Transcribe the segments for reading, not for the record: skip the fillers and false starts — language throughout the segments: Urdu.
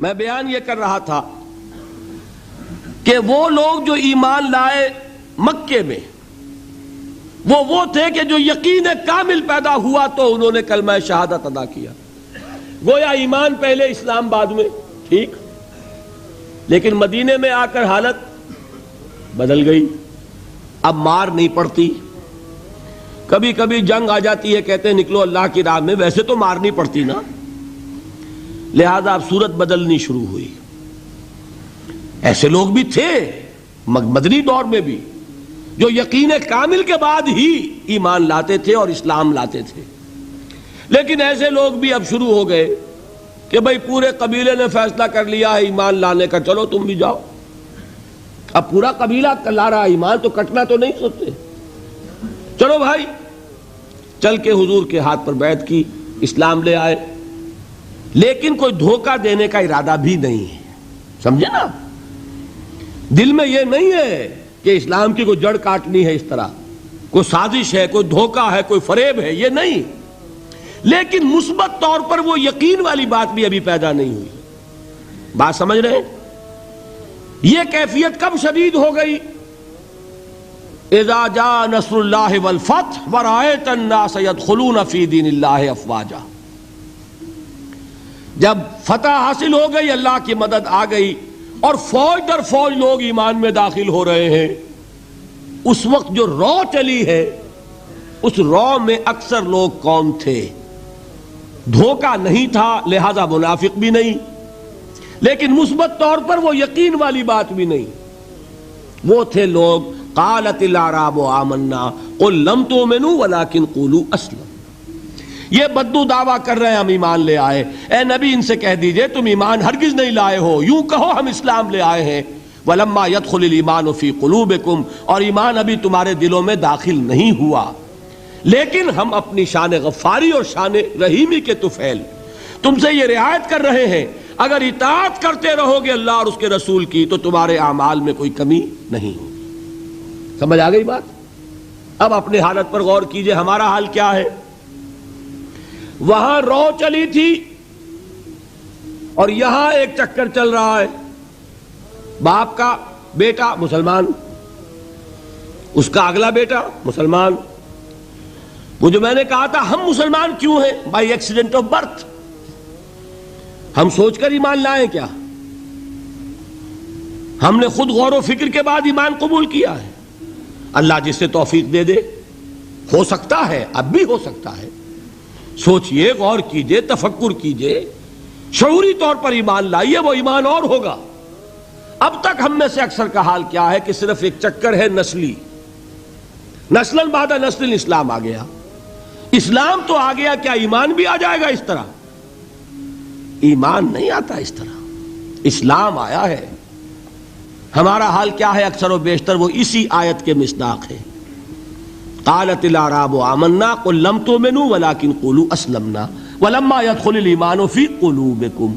میں بیان یہ کر رہا تھا کہ وہ لوگ جو ایمان لائے مکے میں وہ تھے کہ جو یقین کامل پیدا ہوا تو انہوں نے کلمہ شہادت ادا کیا. گویا ایمان پہلے اسلام بعد میں، ٹھیک، لیکن مدینے میں آ کر حالت بدل گئی. اب مار نہیں پڑتی، کبھی کبھی جنگ آ جاتی ہے، کہتے ہیں نکلو اللہ کی راہ میں، ویسے تو مار نہیں پڑتی نا، لہذا اب صورت بدلنی شروع ہوئی. ایسے لوگ بھی تھے مدنی دور میں بھی جو یقین کامل کے بعد ہی ایمان لاتے تھے اور اسلام لاتے تھے، لیکن ایسے لوگ بھی اب شروع ہو گئے کہ بھئی پورے قبیلے نے فیصلہ کر لیا ہے ایمان لانے کا، چلو تم بھی جاؤ. اب پورا قبیلہ لا رہا ایمان تو کٹنا تو نہیں سوچتے، چلو بھائی. چل کے حضور کے ہاتھ پر بیعت کی، اسلام لے آئے، لیکن کوئی دھوکہ دینے کا ارادہ بھی نہیں ہے، سمجھے نا؟ دل میں یہ نہیں ہے کہ اسلام کی کوئی جڑ کاٹنی ہے، اس طرح کوئی سازش ہے، کوئی دھوکہ ہے، کوئی فریب ہے، یہ نہیں. لیکن مثبت طور پر وہ یقین والی بات بھی ابھی پیدا نہیں ہوئی. بات سمجھ رہے ہیں؟ یہ کیفیت کب شدید ہو گئی؟ اذا جاء نصر اللہ والفتح ورأیت الناس يدخلون فی دین اللہ افواجا. جب فتح حاصل ہو گئی، اللہ کی مدد آ گئی اور فوج در فوج لوگ ایمان میں داخل ہو رہے ہیں، اس وقت جو رو چلی ہے، اس رو میں اکثر لوگ کون تھے؟ دھوکہ نہیں تھا، لہذا منافق بھی نہیں، لیکن مثبت طور پر وہ یقین والی بات بھی نہیں. وہ تھے لوگ قالت الاعراب آمنا قل لم تؤمنوا ولکن قولوا اسلمنا. یہ بدو دعویٰ کر رہے ہیں ہم ایمان لے آئے. اے نبی ان سے کہہ دیجئے تم ایمان ہرگز نہیں لائے ہو، یوں کہو ہم اسلام لے آئے ہیں. ولما يدخل الایمان فی قلوبکم، اور ایمان ابھی تمہارے دلوں میں داخل نہیں ہوا، لیکن ہم اپنی شان غفاری اور شان رحیمی کے طفیل تم سے یہ رعایت کر رہے ہیں، اگر اطاعت کرتے رہو گے اللہ اور اس کے رسول کی تو تمہارے اعمال میں کوئی کمی نہیں ہوگی. سمجھ آ گئی بات؟ اب اپنے حالت پر غور کیجئے، ہمارا حال کیا ہے؟ وہاں رو چلی تھی اور یہاں ایک چکر چل رہا ہے. باپ کا بیٹا مسلمان، اس کا اگلا بیٹا مسلمان. وہ جو میں نے کہا تھا ہم مسلمان کیوں ہیں؟ By accident of birth. ہم سوچ کر ایمان لائیں کیا؟ ہم نے خود غور و فکر کے بعد ایمان قبول کیا ہے. اللہ جس سے توفیق دے دے، ہو سکتا ہے، اب بھی ہو سکتا ہے. سوچئے، غور کیجئے، تفکر کیجئے، شعوری طور پر ایمان لائیے، وہ ایمان اور ہوگا. اب تک ہم میں سے اکثر کا حال کیا ہے کہ صرف ایک چکر ہے نسلی، نسلاً بعد نسل اسلام آ گیا. اسلام تو آ گیا، کیا ایمان بھی آ جائے گا اس طرح؟ ایمان نہیں آتا اس طرح، اسلام آیا ہے. ہمارا حال کیا ہے اکثر و بیشتر؟ وہ اسی آیت کے مصداق ہے. قالت الاعراب آمنا قل لم تؤمنوا ولکن قولوا اسلمنا ولما يدخل الایمان فی قلوبکم.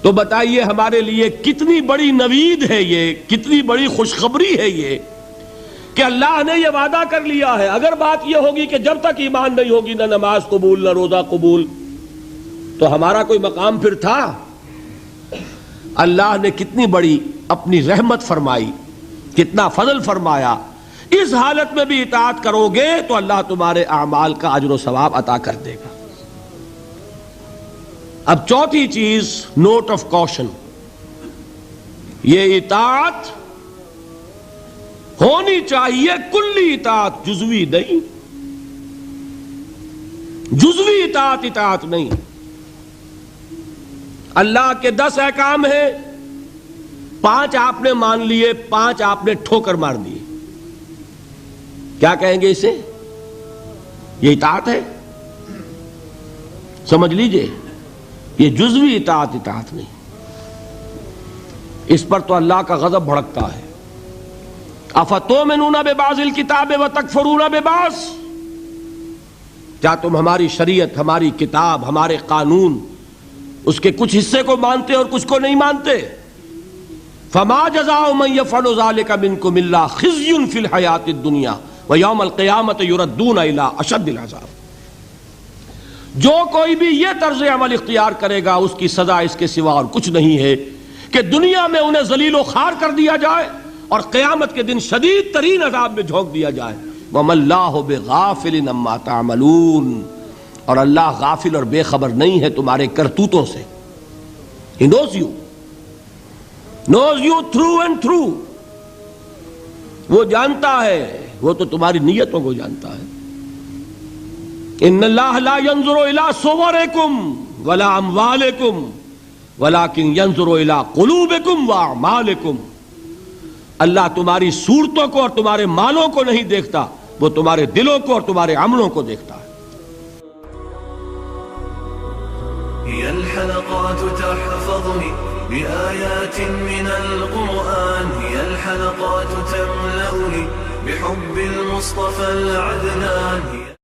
تو بتائیے ہمارے لیے کتنی بڑی نوید ہے یہ، کتنی بڑی خوشخبری ہے یہ کہ اللہ نے یہ وعدہ کر لیا ہے. اگر بات یہ ہوگی کہ جب تک ایمان نہیں ہوگی نہ نماز قبول نہ روزہ قبول، تو ہمارا کوئی مقام پھر تھا؟ اللہ نے کتنی بڑی اپنی رحمت فرمائی، کتنا فضل فرمایا. اس حالت میں بھی اطاعت کرو گے تو اللہ تمہارے اعمال کا اجر و ثواب عطا کر دے گا. اب چوتھی چیز، نوٹ آف کوشن، یہ اطاعت ہونی چاہیے کلی اطاعت، جزوی نہیں. جزوی اطاعت اطاعت نہیں. اللہ کے 10 احکام ہیں، 5 آپ نے مان لیے، 5 آپ نے ٹھوکر مار دیے. کیا کہیں گے اسے؟ یہ اطاعت ہے؟ سمجھ لیجئے، یہ جزوی اطاعت اطاعت نہیں. اس پر تو اللہ کا غضب بھڑکتا ہے. افتؤمنون ببعض الکتاب وتکفرون ببعض. کیا تم ہماری شریعت، ہماری کتاب، ہمارے قانون، اس کے کچھ حصے کو مانتے اور کچھ کو نہیں مانتے؟ فما جزاء من يفعل ذلك منكم الا خزي في الحياة الدنيا ويوم القيامة يردون الى اشد العذاب. جو کوئی بھی یہ طرز عمل اختیار کرے گا اس کی سزا اس کے سوا اور کچھ نہیں ہے کہ دنیا میں انہیں ذلیل و خوار کر دیا جائے اور قیامت کے دن شدید ترین عذاب میں جھونک دیا جائے. وَمَا اللَّهُ بِغَافِلٍ عَمَّا تَعْمَلُونَ، اور اللہ غافل اور بے خبر نہیں ہے تمہارے کرتوتوں سے. He knows you through and through. وہ جانتا ہے، وہ تو تمہاری نیتوں کو جانتا ہے. ان اللہ لا ينظر الى صورکم ولا اموالکم ولكن ينظر الى قلوبکم واعمالکم. اللہ تمہاری صورتوں کو اور تمہارے مالوں کو نہیں دیکھتا، وہ تمہارے دلوں کو اور تمہارے عملوں کو دیکھتا ہے. هي الحلقات تحفظني بآيات من القرآن، هي الحلقات تملأني بحب المصطفى العدنان.